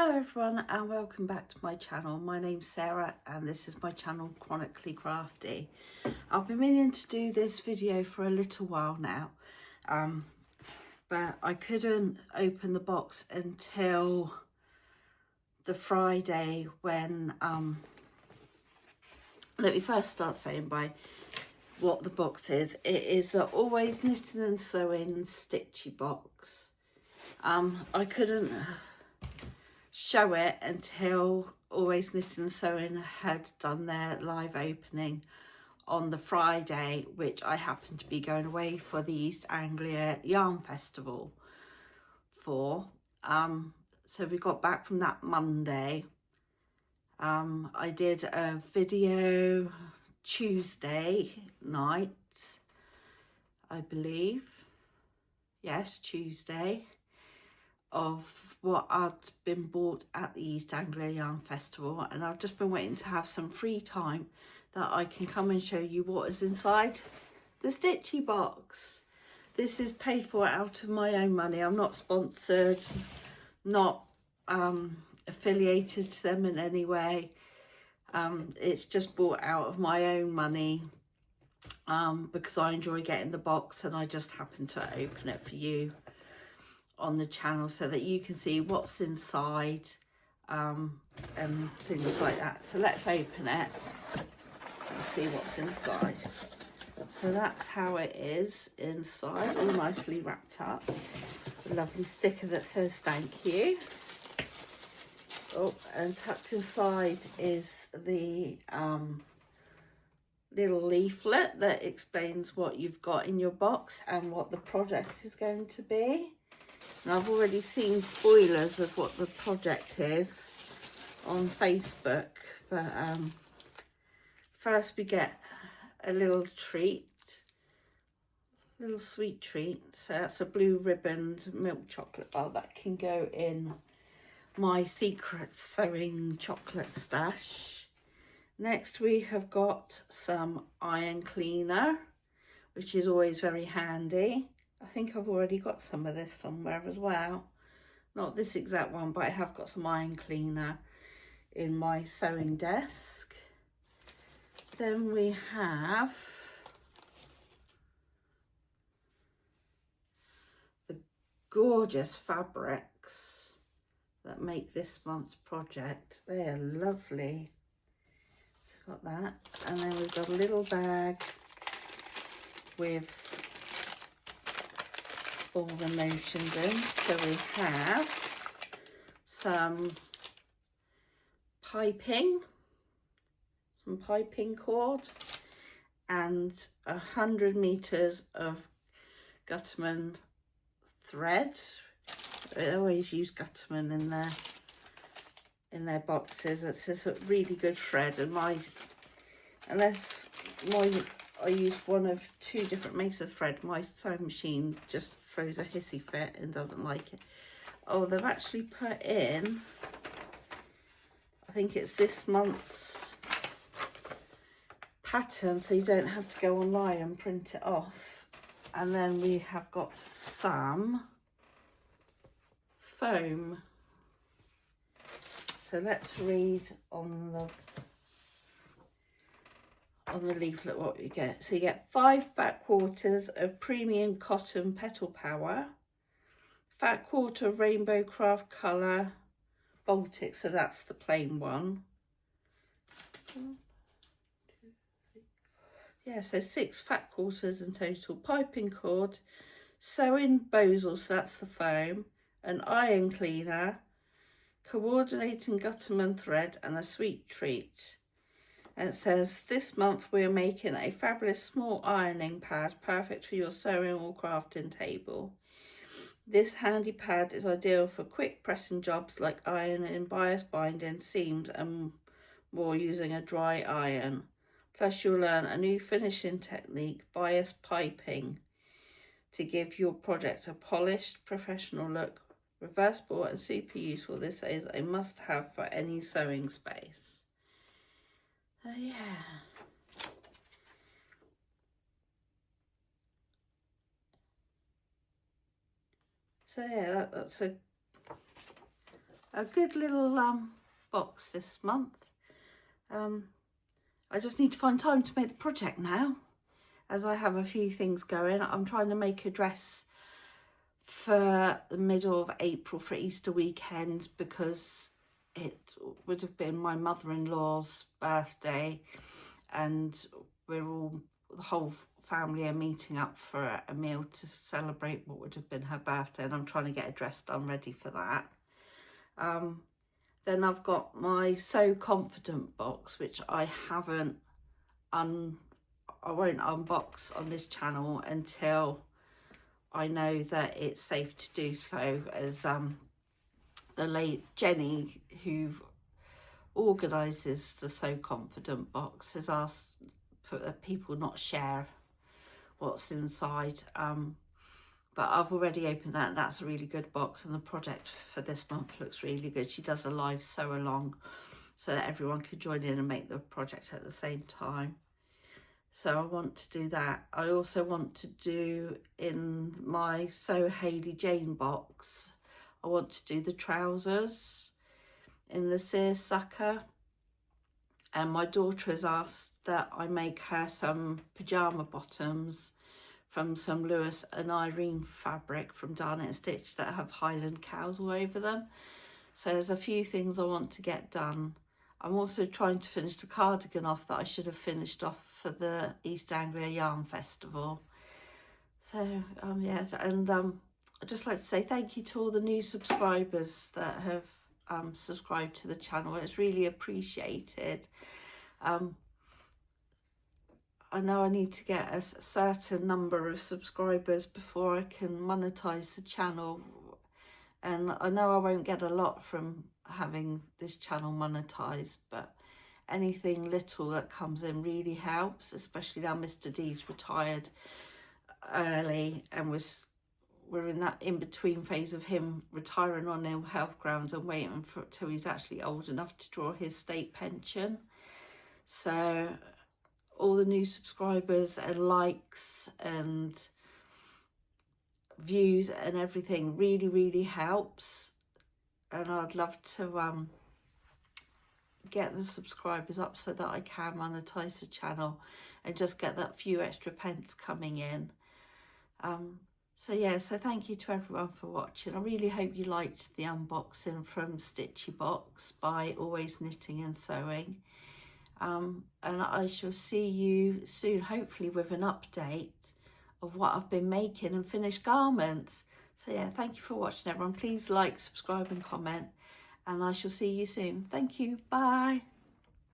Hello everyone and welcome back to my channel. My name's Sarah and this is my channel Chronically Crafty. I've been meaning to do this video for a little while now, but I couldn't open the box until the Friday when, let me first start saying by what the box is. It is the Always Knitting and Sewing Stitchy box. I couldn't show it until Always Knitting and Sewing had done their live opening on the Friday, which I happened to be going away for the East Anglia Yarn Festival for. So we got back from that Monday. I did a video Tuesday night, I believe. Yes, Tuesday, of what I'd been bought at the East Anglia Yarn Festival, and I've just been waiting to have some free time that I can come and show you what is inside the Stitchy box. This is paid for out of my own money. I'm not sponsored, not affiliated to them in any way. It's just bought out of my own money because I enjoy getting the box, and I just happen to open it for you on the channel so that you can see what's inside and things like that. So let's open it and see what's inside. So that's how it is inside, all nicely wrapped up. A lovely sticker that says thank you. Oh, and tucked inside is the little leaflet that explains what you've got in your box and what the project is going to be. And I've already seen spoilers of what the project is on Facebook, but first we get a little treat, little sweet treat. So that's a blue ribboned milk chocolate bar that can go in my secret sewing chocolate stash. Next we have got some iron cleaner, which is always very handy. I think I've already got some of this somewhere as well. Not this exact one, but I have got some iron cleaner in my sewing desk. Then we have the gorgeous fabrics that make this month's project. They are lovely. So we've got that. And then we've got a little bag with all the notions in. So we have some piping cord and 100 meters of Gutterman thread. I always use Gutterman in their boxes. It's just a really good thread, and I use one of two different makes of thread. My sewing machine just throws a hissy fit and doesn't like it. Oh, they've actually put in, I think it's this month's pattern, so you don't have to go online and print it off. And then we have got some foam. So let's read on the leaflet what you get. So you get 5 fat quarters of premium cotton petal power, fat quarter of rainbow craft colour Baltic, so that's the plain one. Yeah, so 6 fat quarters in total, piping cord, sewing bosal, so that's the foam, an iron cleaner, coordinating Gutterman thread, and a sweet treat. And it says, this month we're making a fabulous small ironing pad, perfect for your sewing or crafting table. This handy pad is ideal for quick pressing jobs like ironing, bias binding, seams and more using a dry iron. Plus you'll learn a new finishing technique, bias piping, to give your project a polished, professional look. Reversible and super useful. This is a must-have for any sewing space. Yeah. So yeah, that's a a good little box this month. I just need to find time to make the project now, as I have a few things going. I'm trying to make a dress for the middle of April for Easter weekend, because it would have been my mother-in-law's birthday, and the whole family are meeting up for a meal to celebrate what would have been her birthday, and I'm trying to get a dress done ready for that. Then I've got my So Confident box, which I haven't I won't unbox on this channel until I know that it's safe to do so, as the late Jenny, who organises the So Confident box, has asked for people not share what's inside. But I've already opened that, and that's a really good box, and the project for this month looks really good. She does a live sew along so that everyone could join in and make the project at the same time. So I want to do that. I also want to do, in my So Hayley Jane box, I want to do the trousers in the seersucker. And my daughter has asked that I make her some pyjama bottoms from some Lewis and Irene fabric from Darn It and Stitch that have Highland cows all over them. So there's a few things I want to get done. I'm also trying to finish the cardigan off that I should have finished off for the East Anglia Yarn Festival. So yeah, and I'd just like to say thank you to all the new subscribers that have subscribed to the channel. It's really appreciated. I know I need to get a certain number of subscribers before I can monetize the channel, and I know I won't get a lot from having this channel monetized, but anything little that comes in really helps, especially now Mr. D's retired early, and we're in that in-between phase of him retiring on ill health grounds and waiting for till he's actually old enough to draw his state pension. So all the new subscribers and likes and views and everything really helps, and I'd love to get the subscribers up so that I can monetize the channel and just get that few extra pence coming in. So yeah, so thank you to everyone for watching. I really hope you liked the unboxing from Stitchi Box by Always Knitting and Sewing. And I shall see you soon, hopefully with an update of what I've been making and finished garments. So yeah, thank you for watching, everyone. Please like, subscribe and comment, and I shall see you soon. Thank you. Bye.